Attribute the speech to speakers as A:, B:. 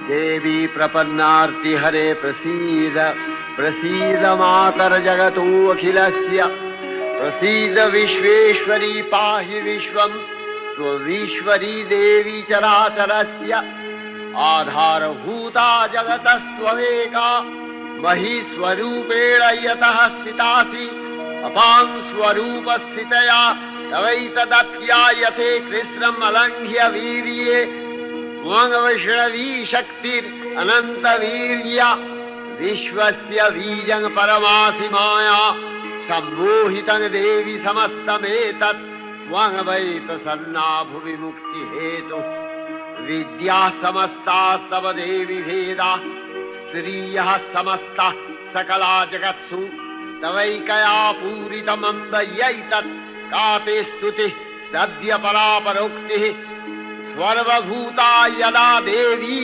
A: देवी प्रपन्नार्ति हरे प्रसीद प्रसीद मातर जगतो अखिलस्य प्रसीद विश्वेश्वरी पाहि विश्वम् स्वविश्वरी देवी चराचरस्य आधारभूता जगतस्त्वमेका महीस्वरूपेण यतः स्थितासि अपां स्वरूपस्थितया तवैतदप्यायते कृष्णम् अलङ्घ्य वीर्ये वैष्णवी शक्तिरनन्तवीर्या विश्वस्य बीजं परमासि माया सम्मोहितं देवि समस्तमेतत् त्वं वै प्रसन्ना भुवि मुक्तिहेतुः विद्या समस्ता तव देवि भेदा स्त्रियः समस्ता सकला जगत्सु तवैकया पूरितमम्बयैतत् का ते स्तुतिः सद्य परापरोक्तिः सर्वभूता यदा देवी